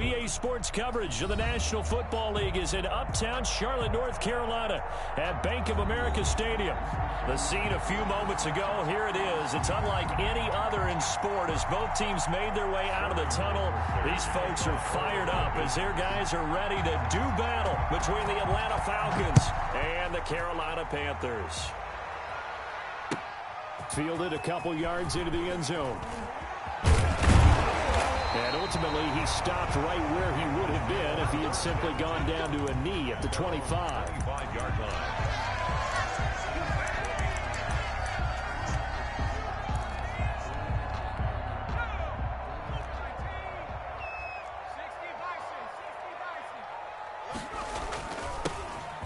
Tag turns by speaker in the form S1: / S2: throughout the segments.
S1: EA Sports coverage of the National Football League is in uptown Charlotte, North Carolina at Bank of America Stadium. The scene a few moments ago, here it is. It's unlike any other in sport as both teams made their way out of the tunnel. These folks are fired up as their guys are ready to do battle between the Atlanta Falcons and the Carolina Panthers. Fielded a couple yards into the end zone. And ultimately, he stopped right where he would have been if he had simply gone down to a knee at the 25-yard line.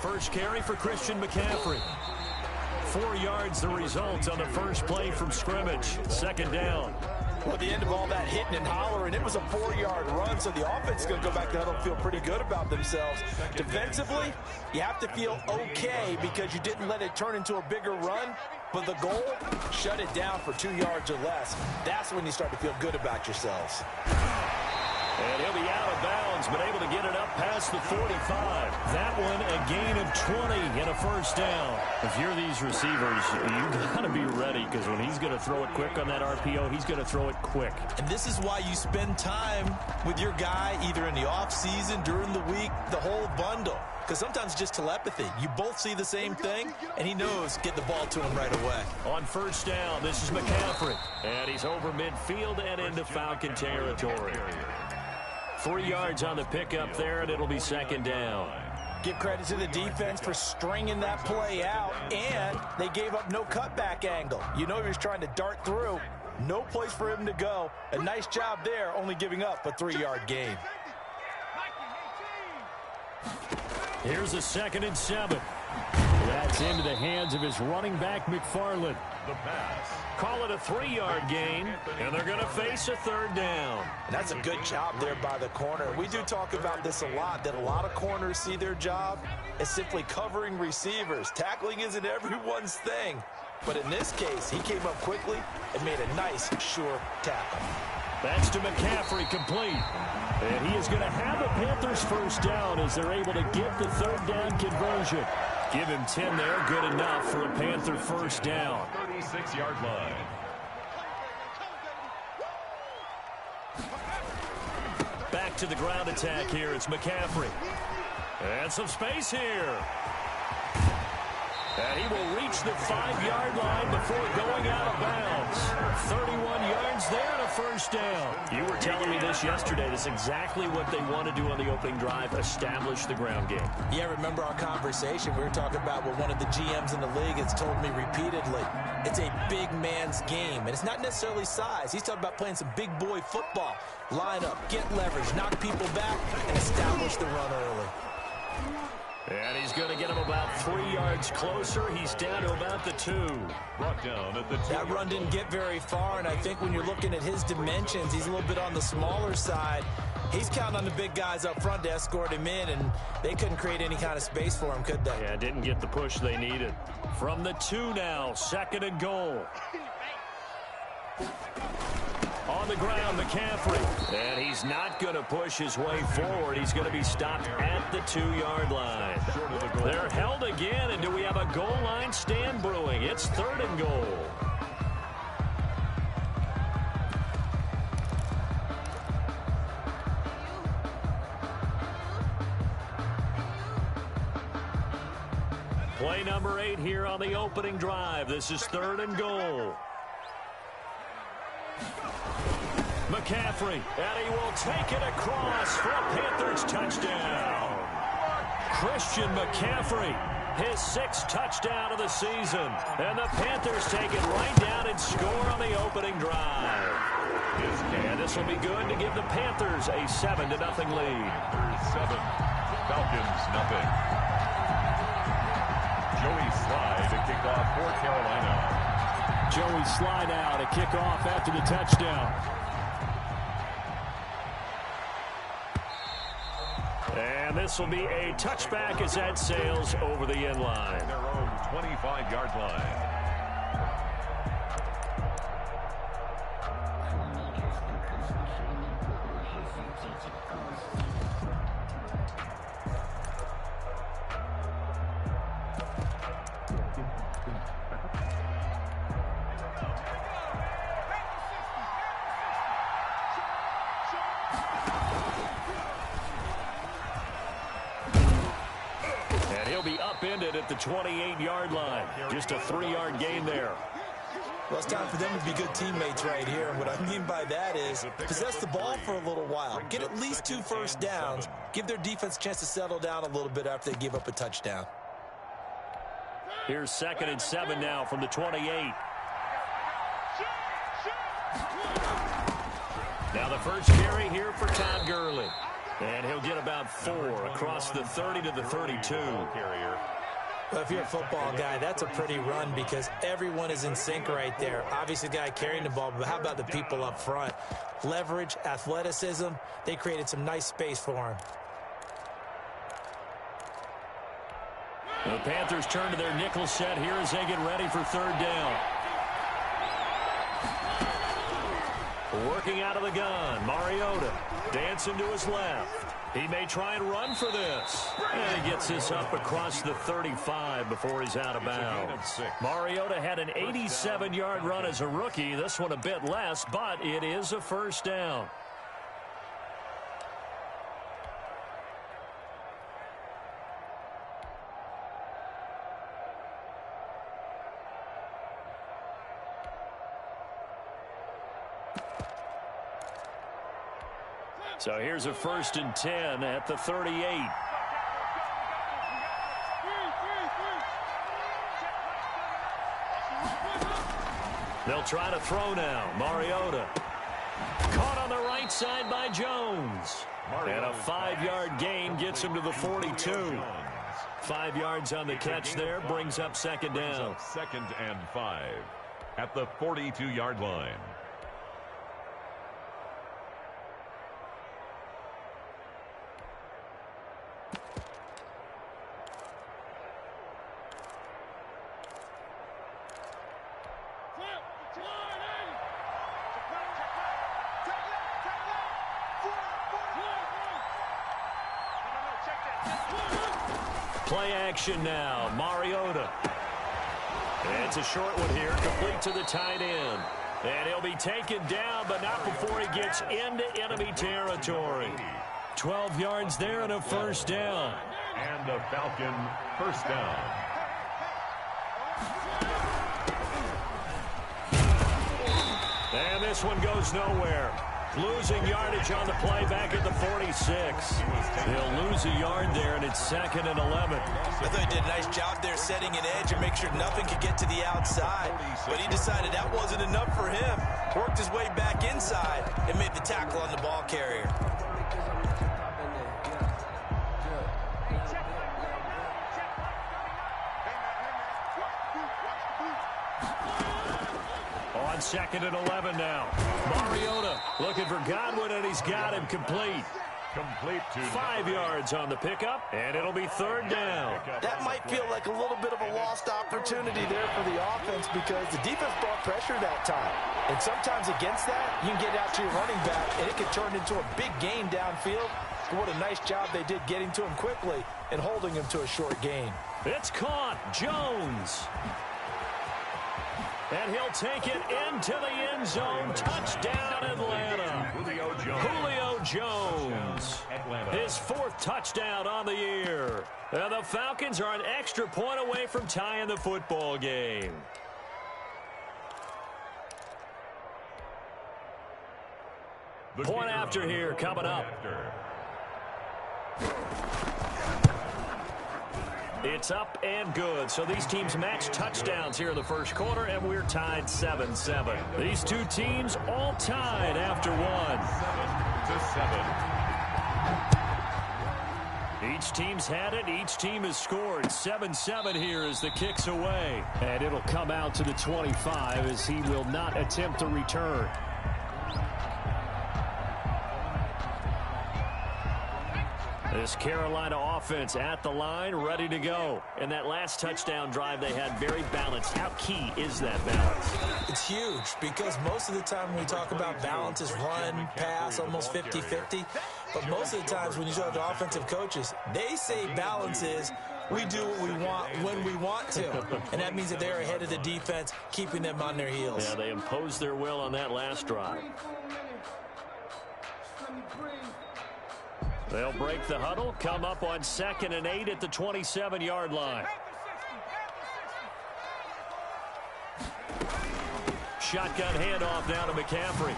S1: First carry for Christian McCaffrey. 4 yards the result on the first play from scrimmage. Second down.
S2: Well, at the end of all that hitting and hollering, it was a 4-yard run, so the offense is going to go back to huddle and feel pretty good about themselves. Defensively, you have to feel okay because you didn't let it turn into a bigger run, but the goal, shut it down for 2 yards or less. That's when you start to feel good about yourselves.
S1: And he'll be out of bounds, but able to get it up past the 45. That one, a gain of 20 and a first down. If you're these receivers, you got to be ready because when he's going to throw it quick on that RPO, he's going to throw it quick.
S2: And this is why you spend time with your guy either in the offseason, during the week, the whole bundle. Because sometimes just telepathy. You both see the same thing, and he knows get the ball to him right away.
S1: On first down, this is McCaffrey. And he's over midfield and into Falcon territory. 3 yards on the pickup there, and it'll be second down.
S2: Give credit to the defense for stringing that play out, and they gave up no cutback angle. You know he was trying to dart through. No place for him to go. A nice job there, only giving up a 3-yard gain.
S1: Here's a 2nd and 7. That's into the hands of his running back, McFarland. The pass. Call it a 3-yard gain, and they're going to face a third down.
S2: And that's a good job there by the corner. We do talk about this a lot, that a lot of corners see their job as simply covering receivers. Tackling isn't everyone's thing. But in this case, he came up quickly and made a nice, sure tackle.
S1: That's to McCaffrey, complete. And he is going to have the Panthers first down as they're able to get the third down conversion. Give him 10 there, good enough for a Panther first down. 36-yard line. Back to the ground attack here. It's McCaffrey. And some space here. And he will reach the 5-yard line before going out of bounds. 31 yards there and a first down. You were telling me this yesterday. That's exactly what they want to do on the opening drive, establish the ground game.
S2: Yeah, remember our conversation. We were talking about what one of the GMs in the league has told me repeatedly. It's a big man's game, and it's not necessarily size. He's talking about playing some big boy football. Line up, get leverage, knock people back, and establish the run early.
S1: And he's going to get him about 3 yards closer. He's down to about the 2. Brought down at the 2.
S2: That run didn't get very far, and I think when you're looking at his dimensions, he's a little bit on the smaller side. He's counting on the big guys up front to escort him in, and they couldn't create any kind of space for him, could they?
S1: Yeah, didn't get the push they needed. From the 2 now, 2nd and goal. On the ground, McCaffrey. And he's not going to push his way forward. He's going to be stopped at the 2-yard line. They're held again, and do we have a goal line stand brewing? It's 3rd and goal. Play number 8 here on the opening drive. This is 3rd and goal. McCaffrey, and he will take it across for a Panthers touchdown. Christian McCaffrey, his 6th touchdown of the season. And the Panthers take it right down and score on the opening drive. And this will be good to give the Panthers a 7-0 lead.
S3: 7, Falcons nothing. Joey Slye to kick off for Carolina.
S1: Joey Slye now to kick off after the touchdown. And this will be a touchback as that sails over the end line.
S3: Their own 25-yard line.
S1: at the 28-yard line. Just a 3-yard gain there.
S2: Well, it's time for them to be good teammates right here. And what I mean by that is possess the ball for a little while. Get at least 2 first downs. Give their defense a chance to settle down a little bit after they give up a touchdown.
S1: Here's 2nd and 7 now from the 28. Now the first carry here for Todd Gurley. And he'll get about 4 across the 30 to the 32.
S2: Well, if you're a football guy, that's a pretty run because everyone is in sync right there. Obviously, the guy carrying the ball, but how about the people up front? Leverage, athleticism, they created some nice space for him.
S1: The Panthers turn to their nickel set here as they get ready for 3rd down. Working out of the gun, Mariota dancing to his left. He may try and run for this. And he gets this up across the 35 before he's out of bounds. Mariota had an 87-yard run as a rookie. This one a bit less, but it is a 1st down. So here's a 1st and 10 at the 38. They'll try to throw now. Mariota. Caught on the right side by Jones. And a 5-yard gain gets him to the 42. 5 yards on the catch there. Brings up 2nd down.
S3: 2nd and 5 at the 42-yard line.
S1: Play action now. Mariota. And it's a short one here, complete to the tight end. And he'll be taken down, but not before he gets into enemy territory. 12 yards there and a 1st down.
S3: And the Falcon 1st down.
S1: And this one goes nowhere. Losing yardage on the play back at the 46. They'll lose a yard there, and it's 2nd and 11.
S2: I thought he did a nice job there setting an edge and make sure nothing could get to the outside. But he decided that wasn't enough for him. Worked his way back inside and made the tackle on the ball carrier.
S1: On 2nd and 11 now. Mariota looking for Godwin, and he's got him complete.
S3: Complete to
S1: 5 yards on the pickup, and it'll be 3rd down.
S2: That might feel like a little bit of a lost opportunity there for the offense because the defense brought pressure that time. And sometimes against that, you can get out to your running back, and it can turn into a big gain downfield. What a nice job they did getting to him quickly and holding him to a short gain.
S1: It's caught. Jones. And he'll take it into the end zone. Touchdown, Atlanta. Julio Jones. His 4th touchdown on the year. And the Falcons are an extra point away from tying the football game. Point after here coming up. It's up and good. So these teams match touchdowns here in the 1st quarter, and we're tied 7-7. These two teams all tied after 1. 7-7. Each team's had it. Each team has scored. 7-7 here as the kick's away. And it'll come out to the 25 as he will not attempt to return. This Carolina offense at the line, ready to go. And that last touchdown drive they had very balanced. How key is that balance?
S2: It's huge because most of the time when we talk about balance is run, pass, almost 50-50. But most of the times when you talk to offensive coaches, they say balance is we do what we want when we want to. And that means that they're ahead of the defense, keeping them on their heels.
S1: Yeah, they imposed their will on that last drive. They'll break the huddle, come up on 2nd and 8 at the 27-yard line. shotgun handoff now to McCaffrey.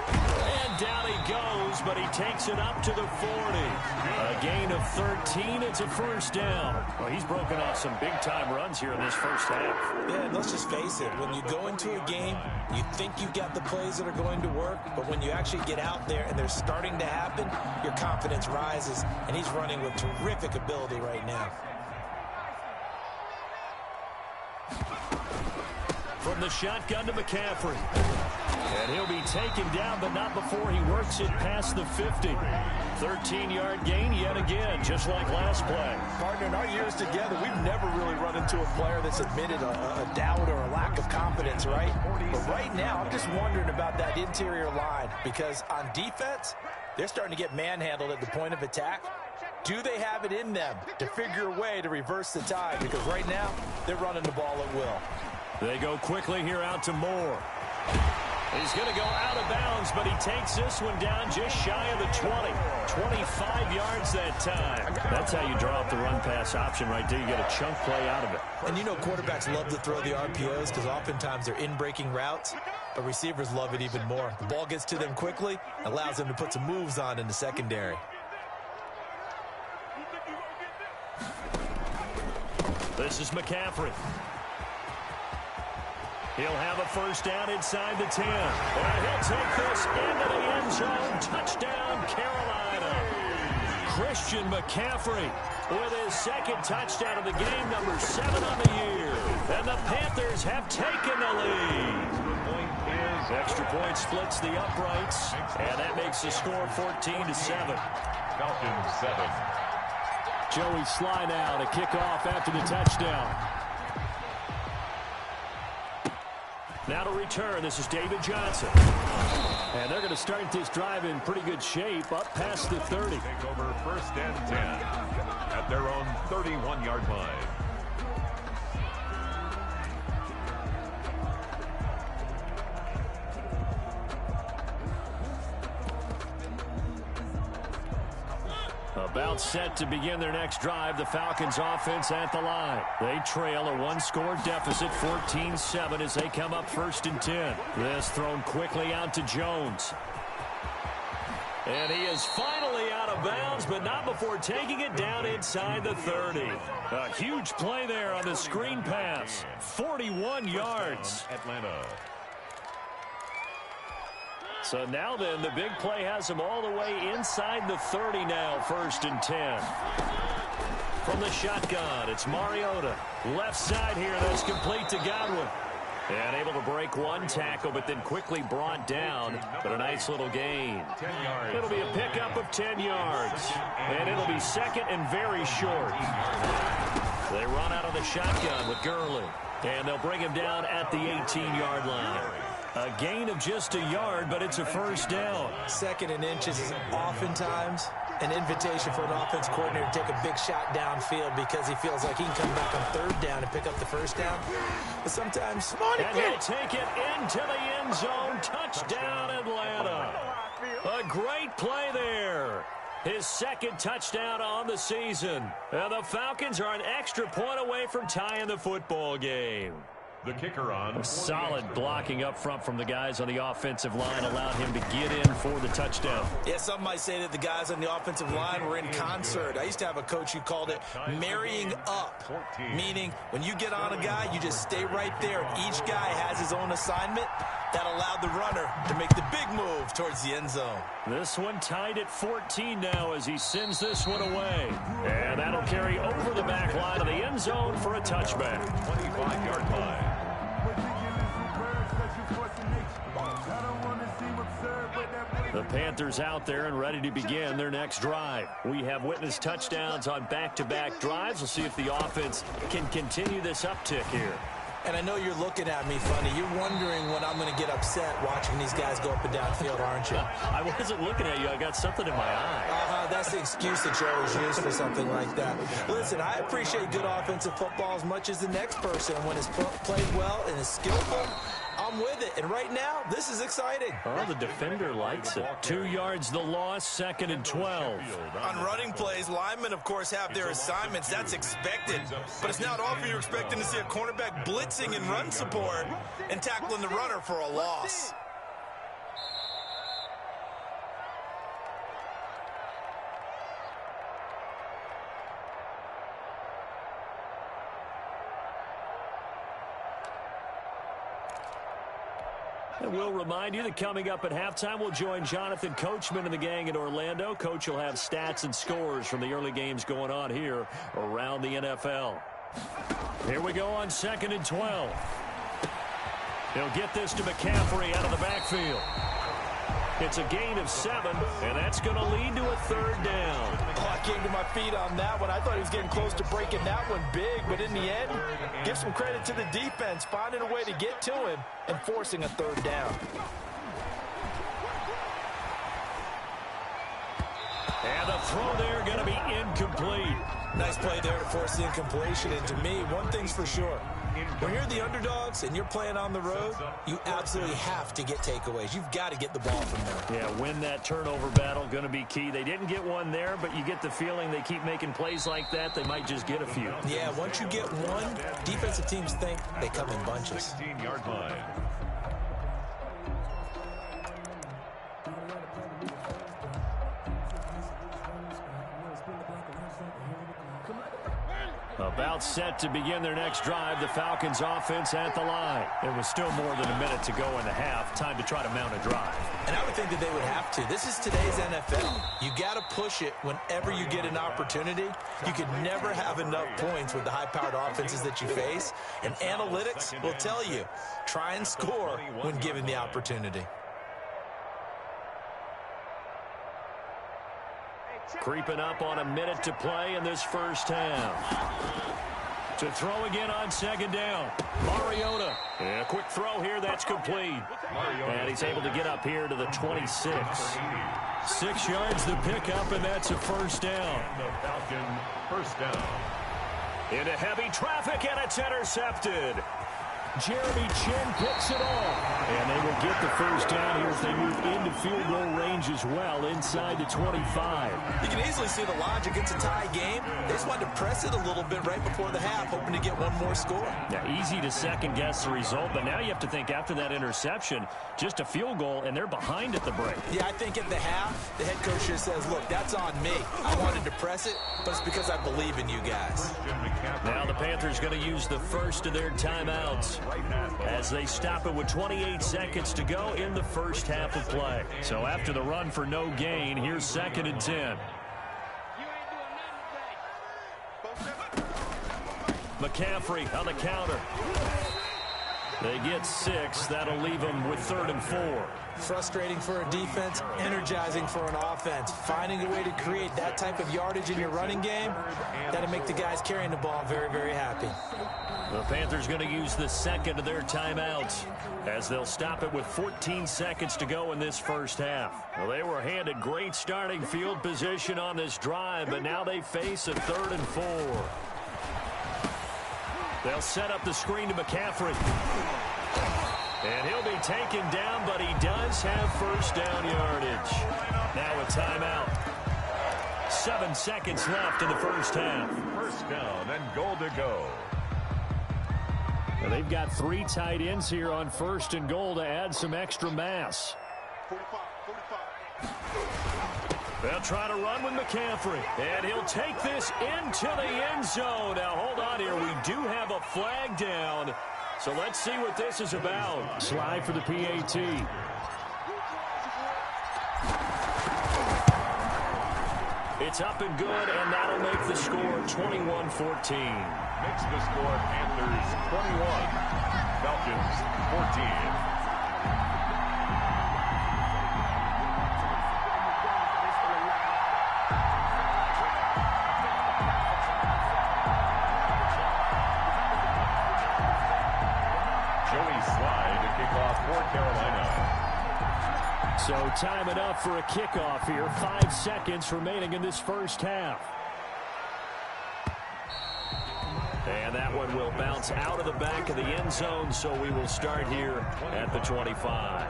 S1: And down he goes, but he takes it up to the 40. A gain of 13. It's a first down. Well, he's broken off some big-time runs here in this first half.
S2: Yeah, and let's just face it. When you go into a game, you think you got the plays that are going to work, but when you actually get out there and they're starting to happen, your confidence rises, and he's running with terrific ability right now.
S1: From the shotgun to McCaffrey. And he'll be taken down, but not before he works it past the 50. 13-yard gain yet again, just like last play.
S2: Partner, in our years together, we've never really run into a player that's admitted a doubt or a lack of confidence, right? But right now, I'm just wondering about that interior line, because on defense, they're starting to get manhandled at the point of attack. Do they have it in them to figure a way to reverse the tide? Because right now, they're running the ball at will.
S1: They go quickly here out to Moore. He's going to go out of bounds, but he takes this one down just shy of the 20. 25 yards that time. That's how you draw up the run-pass option right there. You get a chunk play out of it.
S2: And you know quarterbacks love to throw the RPOs because oftentimes they're in-breaking routes, but receivers love it even more. The ball gets to them quickly, allows them to put some moves on in the secondary.
S1: This is McCaffrey. He'll have a first down inside the 10. And he'll take this into the end zone. Touchdown, Carolina. Christian McCaffrey with his second touchdown of the game, number 7 on the year. And the Panthers have taken the lead. Extra point splits the uprights, and that makes the score 14-7.
S3: Falcons 7.
S1: Joey Sly now to kick off after the touchdown. Now to return, this is David Johnson. And they're going to start this drive in pretty good shape, up past the 30.
S3: Take over first and 10 at their own 31-yard line.
S1: About set to begin their next drive, the Falcons offense at the line. They trail a one-score deficit, 14-7, as they come up first and 10. This thrown quickly out to Jones. And he is finally out of bounds, but not before taking it down inside the 30. A huge play there on the screen pass. 41 yards.
S3: Atlanta.
S1: So now then, the big play has him all the way inside the 30 now, first and 10. From the shotgun, it's Mariota. Left side here, that's complete to Godwin. And able to break one tackle, but then quickly brought down. But a nice little gain.
S3: 10 yards.
S1: It'll be a pickup of 10 yards. And it'll be second and very short. They run out of the shotgun with Gurley. And they'll bring him down at the 18-yard line. A gain of just a yard, but it's a first down.
S2: Second and inches is oftentimes an invitation for an offense coordinator to take a big shot downfield because he feels like he can come back on third down and pick up the first down. But sometimes...
S1: And he'll take it into the end zone. Touchdown, Atlanta. A great play there. His second touchdown on the season. And the Falcons are an extra point away from tying the football game.
S3: The kicker on.
S1: Solid blocking up front from the guys on the offensive line allowed him to get in for the touchdown.
S2: Yeah, some might say that the guys on the offensive line were in concert. I used to have a coach who called it marrying up, meaning when you get on a guy, you just stay right there. Each guy has his own assignment. That allowed the runner to make the big move towards the end zone.
S1: This one tied at 14 now as he sends this one away. And that'll carry over the back line of the end zone for a touchback.
S3: 25-yard line.
S1: The Panthers out there and ready to begin their next drive. We have witnessed touchdowns on back-to-back drives. We'll see if the offense can continue this uptick here.
S2: And I know you're looking at me funny. You're wondering when I'm going to get upset watching these guys go up and down field, aren't you?
S1: I wasn't looking at you. I got something in my eye.
S2: That's the excuse that you always use for something like that. Listen, I appreciate good offensive football as much as the next person. When it's played well and is skillful, I'll run with it. And right now, this is exciting.
S1: Oh, the defender likes it. 2 yards the loss, 2nd and 12.
S4: On running plays, linemen, of course, have their assignments. That's expected. But it's not often you're expecting to see a cornerback blitzing in run support and tackling the runner for a loss.
S1: And we'll remind you that coming up at halftime, we'll join Jonathan Coachman and the gang in Orlando. Coach will have stats and scores from the early games going on here around the NFL. Here we go on 2nd and 12. He'll get this to McCaffrey out of the backfield. It's a gain of 7, and that's going to lead to a 3rd down.
S2: Oh, I came to my feet on that one. I thought he was getting close to breaking that one big, but in the end, give some credit to the defense, finding a way to get to him and forcing a 3rd down.
S1: And the throw there going to be incomplete.
S2: Nice play there to force the incompletion. And to me, one thing's for sure. When you're the underdogs and you're playing on the road, you absolutely have to get takeaways. You've got to get the ball from there.
S1: Yeah, win that turnover battle, going to be key. They didn't get one there, but you get the feeling they keep making plays like that, they might just get a few.
S2: Yeah, once you get one, defensive teams think they come in bunches.
S3: 16-yard line.
S1: About set to begin their next drive, the Falcons offense at the line. There was still more than a minute to go in the half. Time to try to mount a drive.
S2: And I would think that they would have to. This is today's NFL. You got to push it whenever you get an opportunity. You could never have enough points with the high-powered offenses that you face. And analytics will tell you, try and score when given the opportunity.
S1: Creeping up on a minute to play in this first half. To throw again on 2nd down. Mariota. And a quick throw here. That's complete. And he's able to get up here to the 26. 6 yards the pickup, and that's a 1st down.
S3: The Falcon 1st down.
S1: Into heavy traffic, and it's intercepted. Jeremy Chin picks it off. And they will get the 1st down here as they move into field goal range as well, inside the 25.
S2: You can easily see the logic. It's a tie game. They just wanted to press it a little bit right before the half, hoping to get one more score.
S1: Yeah, easy to second-guess the result, but now you have to think after that interception, just a field goal, and they're behind at the break.
S2: Yeah, I think at the half, the head coach just says, look, that's on me. I wanted to press it, but it's because I believe in you guys.
S1: Now the Panthers going to use the first of their timeouts as they stop it with 28 seconds to go in the first half of play. So after the run for no gain, here's 2nd and 10. McCaffrey on the counter. They get 6. That'll leave them with 3rd and 4.
S2: Frustrating for a defense, energizing for an offense. Finding a way to create that type of yardage in your running game, that'll make the guys carrying the ball very, very happy.
S1: The Panthers going to use the 2nd of their timeouts as they'll stop it with 14 seconds to go in this first half. Well, they were handed great starting field position on this drive, but now they face a 3rd and 4. They'll set up the screen to McCaffrey. And he'll be taken down, but he does have 1st down yardage. Now a timeout. 7 seconds left in the first half.
S3: 1st down and goal to go.
S1: Well, they've got 3 tight ends here on 1st and goal to add some extra mass.
S4: 45.
S1: They'll try to run with McCaffrey. And he'll take this into the end zone. Now, hold on here. We do have a flag down. So let's see what this is about. Slide for the PAT. It's up and good, and that'll make the score 21-14.
S3: Makes the score Panthers 21, Falcons 14.
S1: So time enough for a kickoff here. 5 seconds remaining in this first half. And that one will bounce out of the back of the end zone, so we will start here at the 25.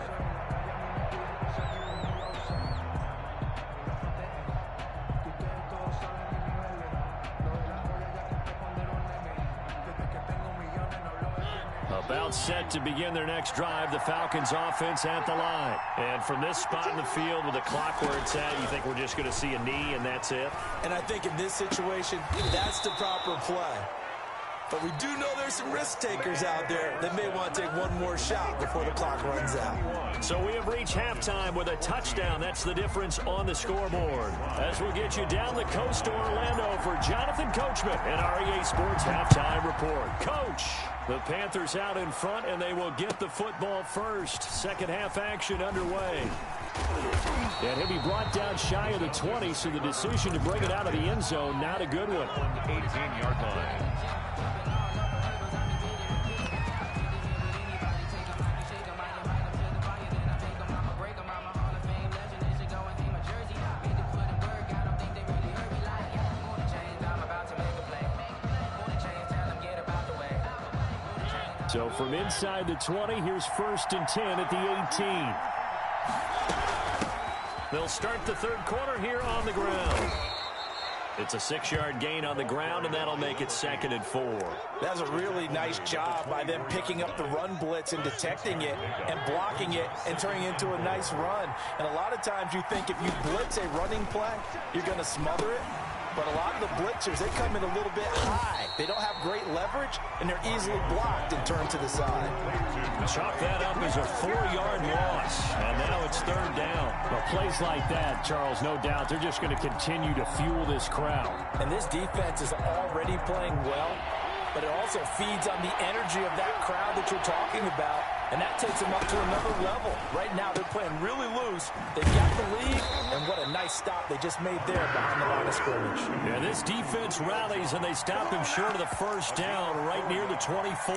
S1: About set to begin their next drive, the Falcons offense at the line. And from this spot in the field with the clock where it's at, you think we're just going to see a knee and that's it?
S2: And I think in this situation, that's the proper play. But we do know there's some risk takers out there that may want to take one more shot before the clock runs out.
S1: So we have reached halftime with a touchdown. That's the difference on the scoreboard. As we'll get you down the coast to Orlando for Jonathan Coachman and our EA Sports Halftime Report. Coach, the Panthers out in front, and they will get the football first. Second half action underway. And he'll be brought down shy of the 20, so the decision to bring it out of the end zone, not a good one.
S3: 18-yard line.
S1: So from inside the 20, here's 1st and 10 at the 18. They'll start the third quarter here on the ground. It's a 6-yard gain on the ground, and that'll make it 2nd and 4.
S2: That was a really nice job by them picking up the run blitz and detecting it and blocking it and turning it into a nice run. And a lot of times you think if you blitz a running play, you're going to smother it. But a lot of the blitzers, they come in a little bit high. They don't have great leverage, and they're easily blocked and turned to the side.
S1: Chalk that up as a 4-yard loss, and now it's 3rd down. Well, plays like that, Charles, no doubt, they're just going to continue to fuel this crowd.
S2: And this defense is already playing well, but it also feeds on the energy of that crowd that you're talking about, and that takes them up to another level. Right now, they're playing really loose. They've got the lead, and what a nice stop they just made there behind the line of scrimmage.
S1: Yeah, this defense rallies, and they stop him short of the first down right near the 24.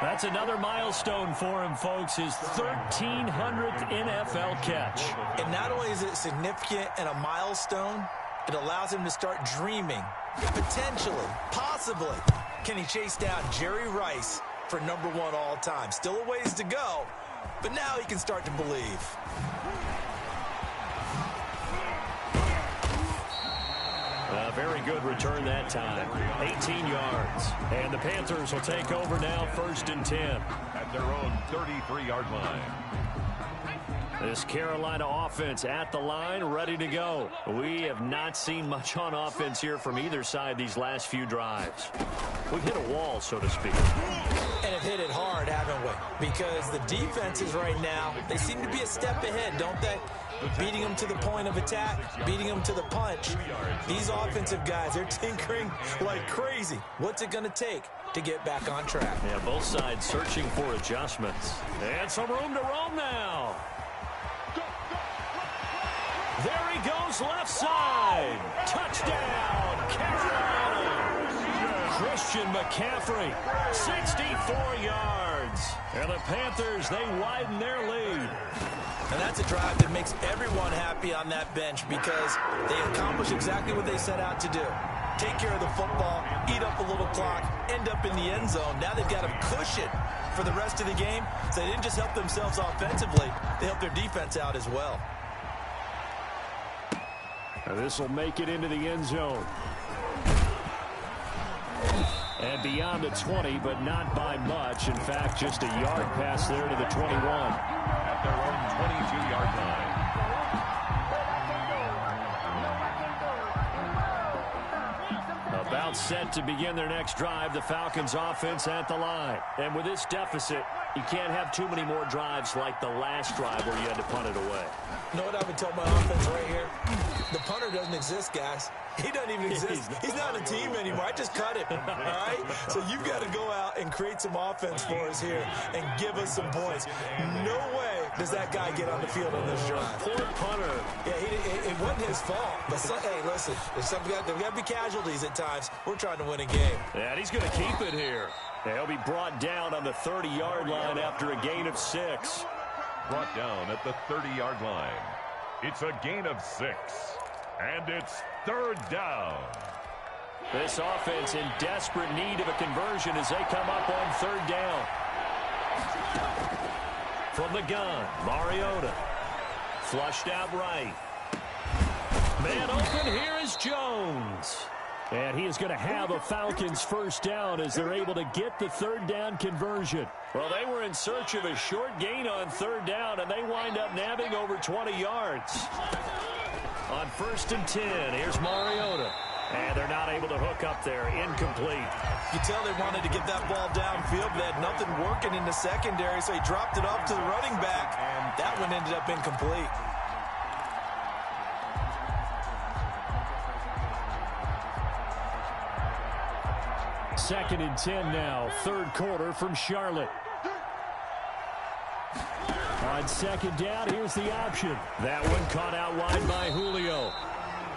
S1: That's another milestone for him, folks, his 1,300th NFL catch.
S2: And not only is it significant and a milestone, it allows him to start dreaming, potentially, possibly. Can he chase down Jerry Rice for #1 all time? Still a ways to go, but now he can start to believe.
S1: A very good return that time. 18 yards. And the Panthers will take over now, 1st and 10.
S3: At their own 33-yard line.
S1: This Carolina offense at the line, ready to go. We have not seen much on offense here from either side these last few drives. We've hit a wall, so to speak.
S2: And have hit it hard, haven't we? Because the defenses right now, they seem to be a step ahead, don't they? Beating them to the point of attack, beating them to the punch. These offensive guys, they're tinkering like crazy. What's it going to take to get back on track?
S1: Yeah, both sides searching for adjustments. And some room to roam now. There he goes, left side. Touchdown, Carolina. Christian McCaffrey, 64 yards. And the Panthers, they widen their lead.
S2: And that's a drive that makes everyone happy on that bench because they accomplish exactly what they set out to do. Take care of the football, eat up a little clock, end up in the end zone. Now they've got a cushion for the rest of the game. So they didn't just help themselves offensively, they helped their defense out as well.
S1: And this will make it into the end zone. And beyond the 20, but not by much. In fact, just a yard pass there to the 21.
S3: At their own 22-yard line.
S1: About set to begin their next drive, the Falcons offense at the line. And with this deficit, you can't have too many more drives like the last drive where you had to punt it away.
S2: You know what I've been telling my offense right here? The punter doesn't exist, guys. He doesn't even exist. He's not a team anymore. I just cut him, all right? So you've got to go out and create some offense for us here and give us some points. No way does that guy get on the field on this drive.
S1: Poor punter.
S2: Yeah, it wasn't his fault. But, hey, listen, there's got to be casualties at times. We're trying to win a game.
S1: Yeah, and he's going to keep it here. He'll be brought down on the 30-yard line after a gain of 6.
S3: Brought down at the 30-yard line. It's a gain of 6. And it's 3rd down.
S1: This offense in desperate need of a conversion as they come up on third down. From the gun, Mariota. Flushed out right. Man open, here is Jones. And he is going to have a Falcons first down as they're able to get the third down conversion. Well, they were in search of a short gain on third down, and they wind up nabbing over 20 yards. On 1st and 10, here's Mariota. And they're not able to hook up there. Incomplete.
S2: You tell they wanted to get that ball downfield. They had nothing working in the secondary, so he dropped it off to the running back. And that one ended up incomplete.
S1: Second and 10 now, third quarter from Charlotte. On second down, here's the option. That one caught out wide by Julio.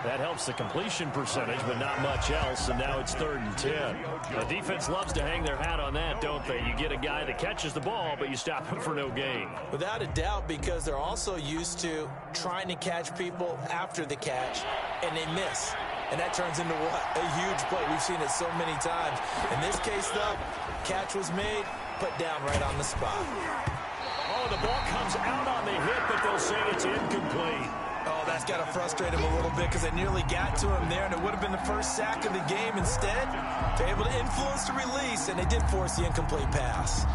S1: That helps the completion percentage, but not much else, and now it's 3rd and 10. The defense loves to hang their hat on that, don't they? You get a guy that catches the ball, but you stop him for no gain.
S2: Without a doubt, because they're also used to trying to catch people after the catch, and they miss. And that turns into what? A huge play. We've seen it so many times. In this case, though, catch was made, put down right on the spot.
S1: Oh, the ball comes out on the hit, but they'll say it's incomplete.
S2: Oh, that's got to frustrate him a little bit because they nearly got to him there, and it would have been the first sack of the game. Instead, they're able to influence the release, and they did force the incomplete pass.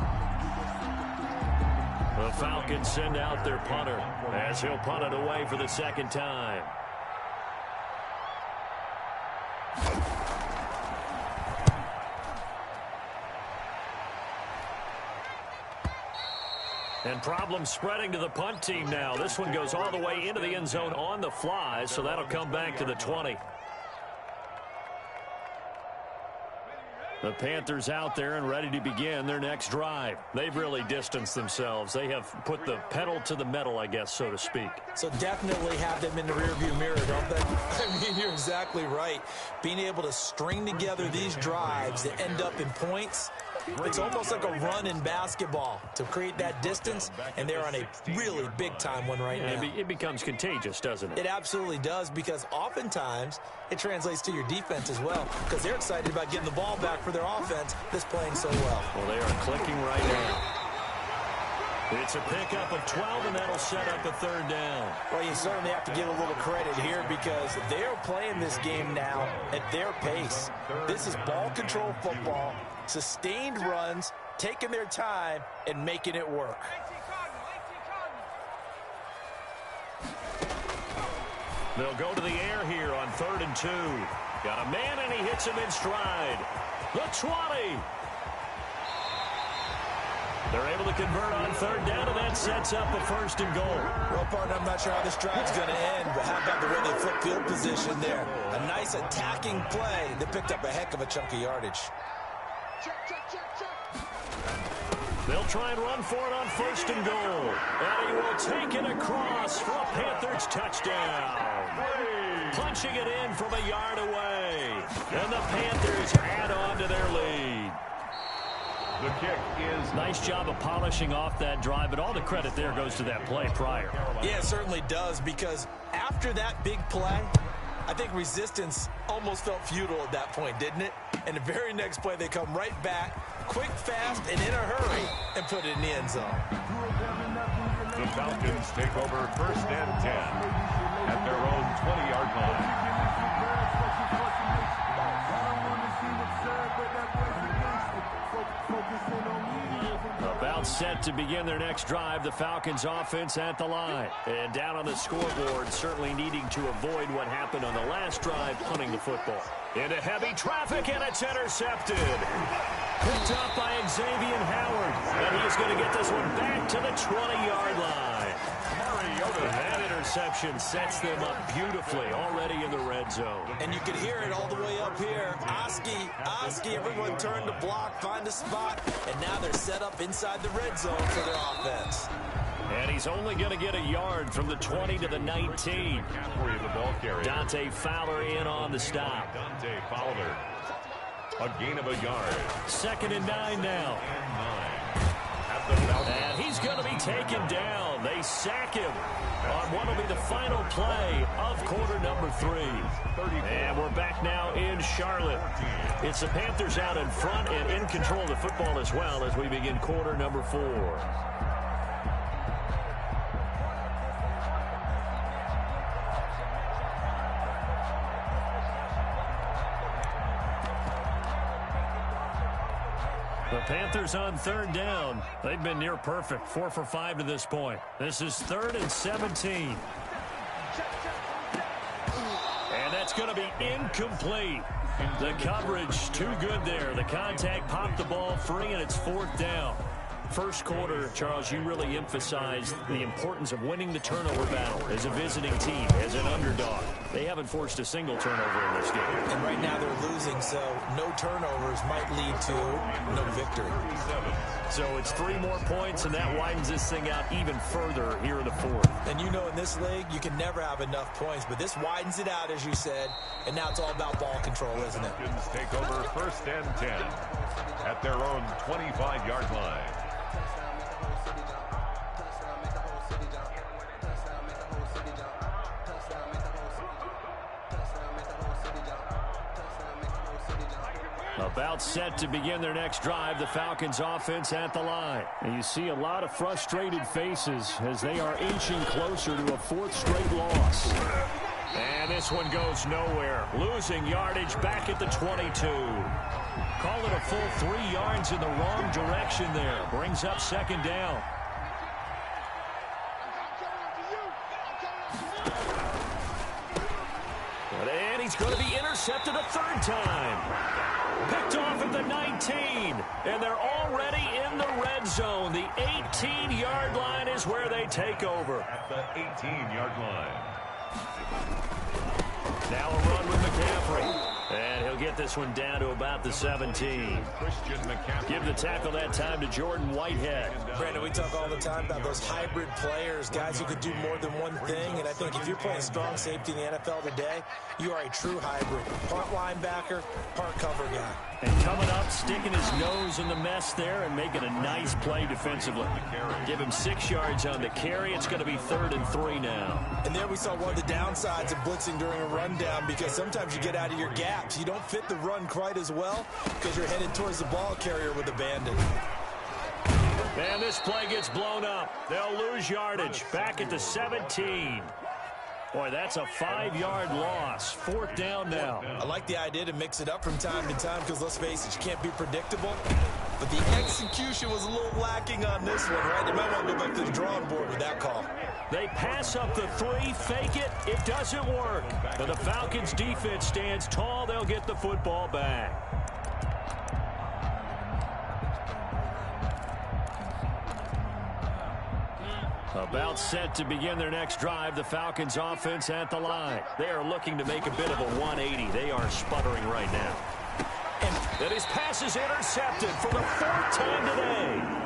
S1: The Falcons send out their punter as he'll punt it away for the second time. And problems spreading to the punt team now. This one goes all the way into the end zone on the fly, so that'll come back to the 20. The Panthers out there and ready to begin their next drive. They've really distanced themselves. They have put the pedal to the metal, I guess, so to speak.
S2: So definitely have them in the rearview mirror, don't they? I mean, you're exactly right. Being able to string together these drives that end up in points, it's almost like a run in basketball to create that distance, and they're on a really big-time one right now.
S1: It becomes contagious, doesn't it?
S2: It absolutely does, because oftentimes it translates to your defense as well, because they're excited about getting the ball back for their offense that's playing so well.
S1: Well, they are clicking right now. It's a pickup of 12, and that'll set up a third down.
S2: Well, you certainly have to give a little credit here because they're playing this game now at their pace. This is ball control football, sustained runs, taking their time, and making it work.
S1: They'll go to the air here on 3rd and 2. Got a man, and he hits him in stride. The 20. They're able to convert on third down, and that sets up a 1st and goal.
S2: Well, partner, I'm not sure how this drive's going to end, but how about the way they flip field position there? A nice attacking play that picked up a heck of a chunk of yardage.
S1: They'll try and run for it on 1st and goal. And he will take it across for a Panthers touchdown. Punching it in from a yard away. And the Panthers add on to their lead.
S3: The kick is...
S1: Nice job of polishing off that drive, but all the credit there goes to that play prior.
S2: Yeah, it certainly does, because after that big play, I think resistance almost felt futile at that point, didn't it? And the very next play, they come right back, quick, fast, and in a hurry, and put it in the end zone.
S3: The Falcons take over 1st and 10 at their own 20-yard line.
S1: About set to begin their next drive, the Falcons offense at the line. And down on the scoreboard, certainly needing to avoid what happened on the last drive, punting the football. Into heavy traffic, and it's intercepted. Picked up by Xavier Howard. And he's going to get this one back to the 20-yard line. That interception sets them up beautifully already in the red zone.
S2: And you can hear it all the way up here. Oski, everyone turn to block, find a spot, and now they're set up inside the red zone for their offense.
S1: And he's only going to get a yard from the 20 to the 19.
S3: The ball carrier.
S1: Dante Fowler in on the stop.
S3: Dante Fowler. A gain of a yard.
S1: 2nd and 9 now.
S3: At the Falcons.
S1: And he He's going to be taken down. They sack him on what will be the final play of quarter number 3. And we're back now in Charlotte. It's the Panthers out in front and in control of the football as well as we begin quarter number 4. The Panthers on third down. They've been near perfect, 4 for 5 to this point. This is 3rd and 17. And that's going to be incomplete. The coverage too good there. The contact popped the ball free, and it's 4th down. First quarter, Charles, you really emphasized the importance of winning the turnover battle as a visiting team, as an underdog. They haven't forced a single turnover in this game.
S2: And right now they're losing, so no turnovers might lead to no victory.
S1: So it's 3 more points, and that widens this thing out even further here in the 4th.
S2: And you know in this league, you can never have enough points, but this widens it out, as you said, and now it's all about ball control, isn't it?
S3: Take over 1st and 10 at their own 25-yard line.
S1: About set to begin their next drive, the Falcons offense at the line. And you see a lot of frustrated faces as they are inching closer to a 4th straight loss. And this one goes nowhere. Losing yardage back at the 22. Call it a full 3 yards in the wrong direction there. Brings up 2nd down. And he's going to be intercepted a 3rd time. Picked off at the 19, and they're already in the red zone. The 18-yard line is where they take over.
S3: At the 18-yard line.
S1: Now a run with McCaffrey. And he'll get this one down to about the 17. Give the tackle that time to Jordan Whitehead.
S2: Brandon, we talk all the time about those hybrid players, guys who could do more than one thing. And I think if you're playing strong safety in the NFL today, you are a true hybrid. Part linebacker, part cover guy.
S1: And coming up, sticking his nose in the mess there and making a nice play defensively. Give him 6 yards on the carry. It's going to be 3rd and 3 now.
S2: And there we saw one of the downsides of blitzing during a rundown, because sometimes you get out of your gaps. You don't fit the run quite as well because you're headed towards the ball carrier with abandon.
S1: And this play gets blown up. They'll lose yardage. Back at the 17. Boy, that's a 5-yard loss. 4th down now.
S2: I like the idea to mix it up from time to time because, let's face it, you can't be predictable. But the execution was a little lacking on this one, right? They might want to go back to the drawing board with that call.
S1: They pass up the 3, fake it. It doesn't work. But the Falcons' defense stands tall. They'll get the football back. About set to begin their next drive, the Falcons offense at the line. They are looking to make a bit of a 180. They are sputtering right now. And his pass is intercepted for the 4th time today.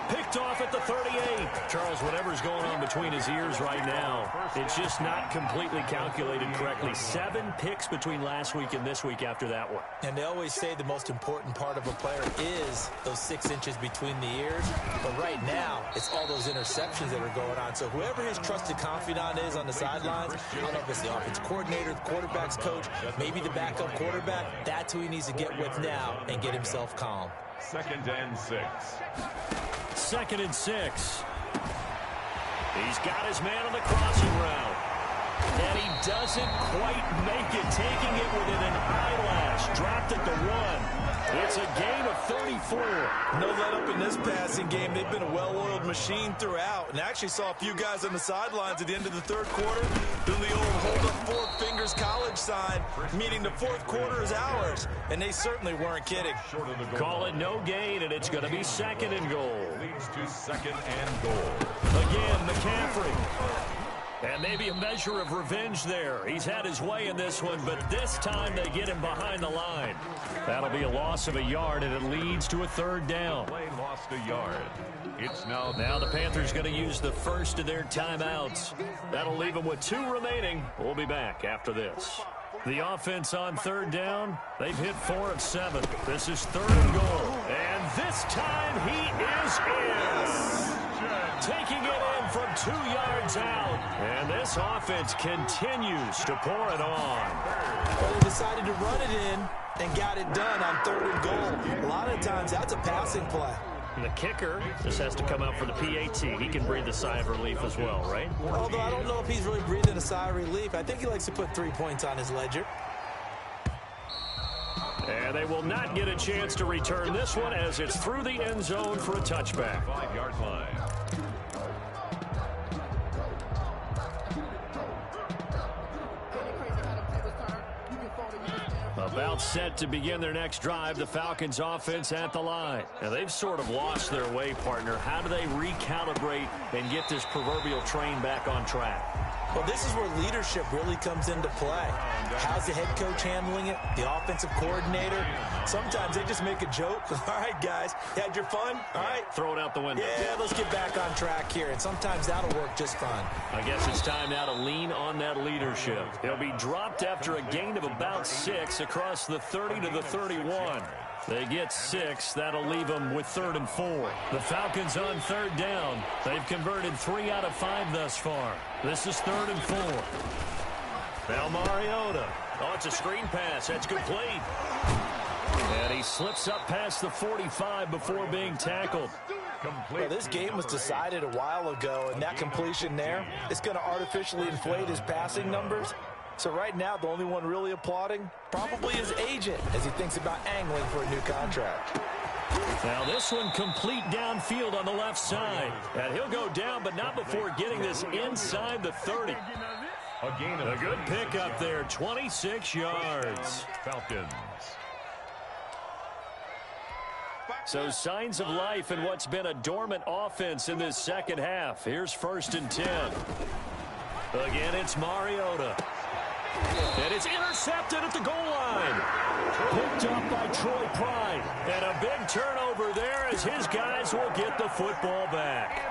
S1: Picked off at the 38. Charles, whatever's going on between his ears right now, it's just not completely calculated correctly. 7 picks between last week and this week after that one.
S2: And they always say the most important part of a player is those 6 inches between the ears. But right now, it's all those interceptions that are going on. So whoever his trusted confidant is on the sidelines, I don't know if it's the offense coordinator, the quarterback's coach, maybe the backup quarterback, that's who he needs to get with now and get himself calm.
S3: 2nd and 6.
S1: 2nd and 6. He's got his man on the crossing route. And he doesn't quite make it, taking it within an eyelash. Dropped at the 1. It's a gain of 34.
S2: No let up in this passing game. They've been a well-oiled machine throughout. And I actually saw a few guys on the sidelines at the end of the 3rd quarter doing the old hold up 4 fingers college sign, meaning the 4th quarter is ours. And they certainly weren't kidding.
S1: Call it no gain, and it's going to be 2nd and goal.
S3: Leads to 2nd and goal.
S1: Again, McCaffrey. And maybe a measure of revenge there. He's had his way in this one, but this time they get him behind the line. That'll be a loss of a yard, and it leads to a 3rd down.
S3: Play lost a yard. It's now
S1: the Panthers going to use the first of their timeouts. That'll leave them with 2 remaining. We'll be back after this. The offense on 3rd down, they've hit 4 of 7. This is 3rd and goal. And this time he is in. taking it in from 2 yards out. And this offense continues to pour it on.
S2: Well, they decided to run it in and got it done on 3rd and goal. A lot of times, that's a passing play.
S1: And the kicker just has to come out for the PAT. He can breathe a sigh of relief as well, right?
S2: Although I don't know if he's really breathing a sigh of relief. I think he likes to put 3 points on his ledger.
S1: And they will not get a chance to return this one as it's through the end zone for a touchback.
S3: 5-yard line.
S1: About set to begin their next drive, the Falcons offense at the line. Now, they've sort of lost their way, partner. How do they recalibrate and get this proverbial train back on track?
S2: Well, this is where leadership really comes into play. How's the head coach handling it? The offensive coordinator? Sometimes they just make a joke. All right, guys, you had your fun? All right.
S1: Throw it out the window.
S2: Yeah, let's get back on track here, and sometimes that'll work just fine.
S1: I guess it's time now to lean on that leadership. He'll be dropped after a gain of about 6 across the 30 to the 31. They get 6. That'll leave them with 3rd and 4. The Falcons on 3rd down. They've converted 3 out of 5 thus far. This is 3rd and 4. Now Mariota. Oh, it's a screen pass. That's complete. And he slips up past the 45 before being tackled.
S2: Well, this game was decided a while ago, and that completion there, it's going to artificially inflate his passing numbers. So right now, the only one really applauding probably his agent as he thinks about angling for a new contract.
S1: Now this one complete downfield on the left side. And he'll go down, but not before getting this inside the 30. A good pickup there, 26 yards.
S3: Falcons.
S1: So signs of life in what's been a dormant offense in this second half. Here's 1st and 10. Again, it's Mariota. And it's intercepted at the goal line. Picked up by Troy Pride. And a big turnover there as his guys will get the football back.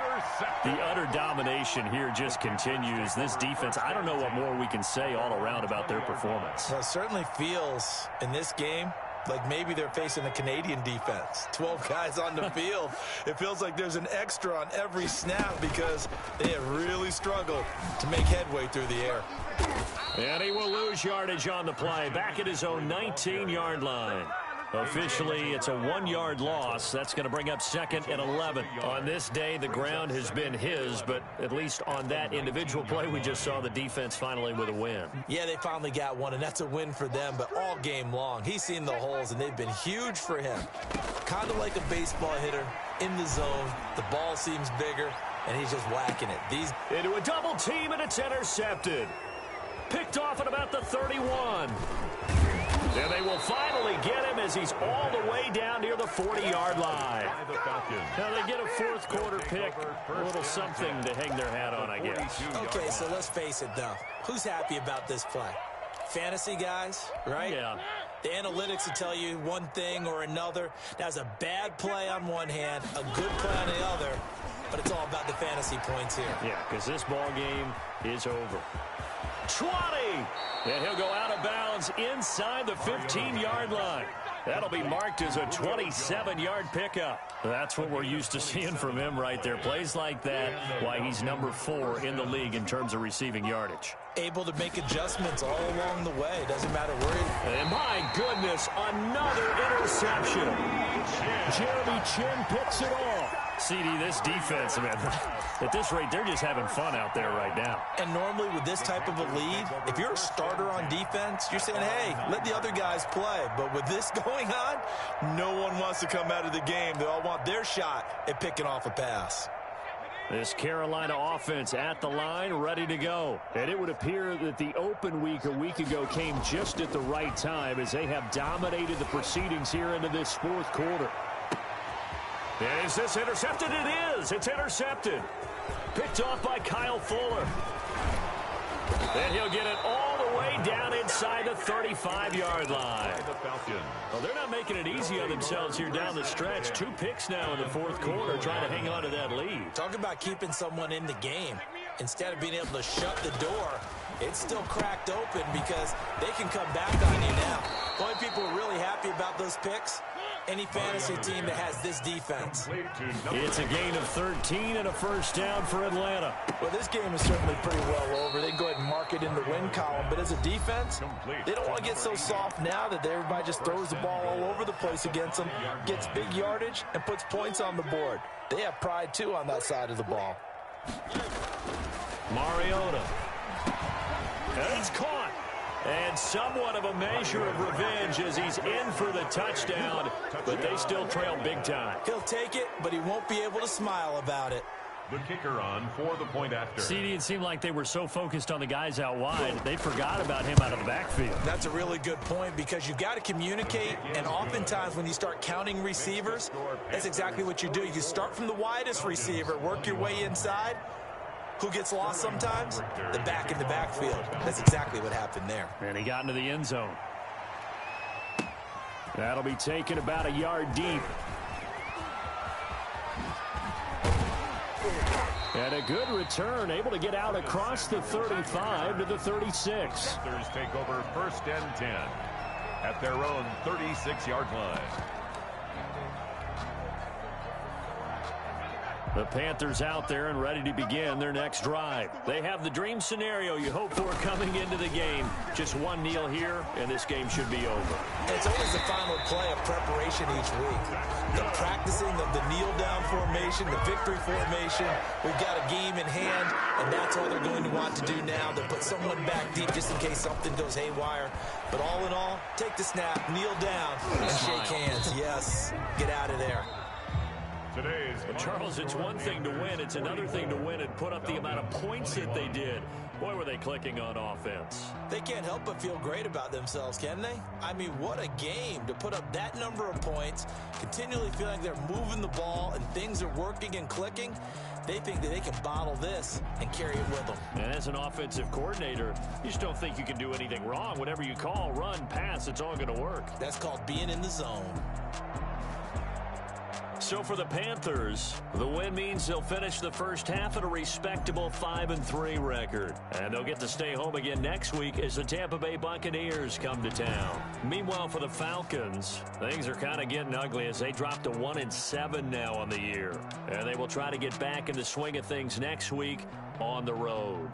S1: The utter domination here just continues. This defense, I don't know what more we can say all around about their performance.
S2: Well, it certainly feels in this game like maybe they're facing a Canadian defense. 12 guys on the field. It feels like there's an extra on every snap because they have really struggled to make headway through the air.
S1: And he will lose yardage on the play, back at his own 19-yard line. Officially, it's a 1-yard loss. That's going to bring up 2nd and 11. On this day, the ground has been his, but at least on that individual play, we just saw the defense finally with a win.
S2: Yeah, they finally got one, and that's a win for them, but all game long, he's seen the holes, and they've been huge for him. Kind of like a baseball hitter in the zone. The ball seems bigger, and he's just whacking it.
S1: Into a double team, and it's intercepted. Picked off at about the 31. And they will finally get him as he's all the way down near the 40-yard line. Now they get a 4th quarter pick, a little something to hang their hat on, I guess.
S2: Okay, so let's face it, though. Who's happy about this play? Fantasy guys, right?
S1: Yeah.
S2: The analytics will tell you one thing or another. That's a bad play on one hand, a good play on the other, but it's all about the fantasy points here.
S1: Yeah, because this ball game is over. 20! And he'll go out of bounds inside the 15-yard line. That'll be marked as a 27-yard pickup. That's what we're used to seeing from him right there. Plays like that, why he's number 4 in the league in terms of receiving yardage.
S2: Able to make adjustments all along the way. Doesn't matter where he...
S1: And my goodness, another interception. Jeremy Chin picks it off. CD, this defense, man, at this rate, they're just having fun out there right now.
S2: And normally with this type of a lead, if you're a starter on defense, you're saying, hey, let the other guys play. But with this going on, no one wants to come out of the game. They all want their shot at picking off a pass.
S1: This Carolina offense at the line, ready to go. And it would appear that the open week a week ago came just at the right time as they have dominated the proceedings here into this 4th quarter. And is this intercepted? It is. It's intercepted. Picked off by Kyle Fuller. And he'll get it all the way down inside the 35-yard line. Well, they're not making it easy on themselves here down the stretch. 2 picks now in the 4th quarter trying to hang on to that lead.
S2: Talk about keeping someone in the game. Instead of being able to shut the door, it's still cracked open because they can come back on you now. The only people who are really happy about those picks, any fantasy team that has this defense.
S1: It's a gain of 13 and a first down for Atlanta.
S2: Well, this game is certainly pretty well over. They can go ahead and mark it in the win column. But as a defense, they don't want to get so soft now that everybody just throws the ball all over the place against them, gets big yardage, and puts points on the board. They have pride, too, on that side of the ball.
S1: Mariota. And it's caught. And somewhat of a measure of revenge as he's in for the touchdown, but they still trail big time.
S2: He'll take it, but he won't be able to smile about it.
S3: The kicker on for the point after.
S1: CD, it seemed like they were so focused on the guys out wide, they forgot about him out of the backfield.
S2: That's a really good point because you've got to communicate, and oftentimes when you start counting receivers, that's exactly what you do. You start from the widest receiver, work your way inside. Who gets lost sometimes? The back in the backfield. That's exactly what happened there.
S1: And he got into the end zone. That'll be taken about a yard deep. And a good return, able to get out across the 35 to the 36.
S3: Panthers take over first and 10 at their own 36-yard line.
S1: The Panthers out there and ready to begin their next drive. They have the dream scenario you hope for coming into the game. Just one kneel here, and this game should be over.
S2: It's always the final play of preparation each week. The practicing of the kneel-down formation, the victory formation. We've got a game in hand, and that's all they're going to want to do now. They'll put someone back deep just in case something goes haywire. But all in all, take the snap, kneel down, and shake hands. Yes, get out of there.
S1: Charles, it's one thing to win. It's another thing to win and put up the amount of points that they did. Boy, were they clicking on offense.
S2: They can't help but feel great about themselves, can they? I mean, what a game to put up that number of points, continually feel like they're moving the ball and things are working and clicking. They think that they can bottle this and carry it with them.
S1: And as an offensive coordinator, you just don't think you can do anything wrong. Whatever you call, run, pass, it's all going to work.
S2: That's called being in the zone.
S1: So for the Panthers, the win means they'll finish the first half at a respectable 5-3 record. And they'll get to stay home again next week as the Tampa Bay Buccaneers come to town. Meanwhile, for the Falcons, things are kind of getting ugly as they drop to 1-7 now on the year. And they will try to get back in the swing of things next week on the road.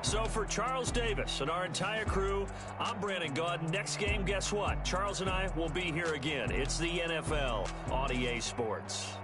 S1: So for Charles Davis and our entire crew, I'm Brandon Gaudin. Next game, guess what? Charles and I will be here again. It's the NFL on EA Sports.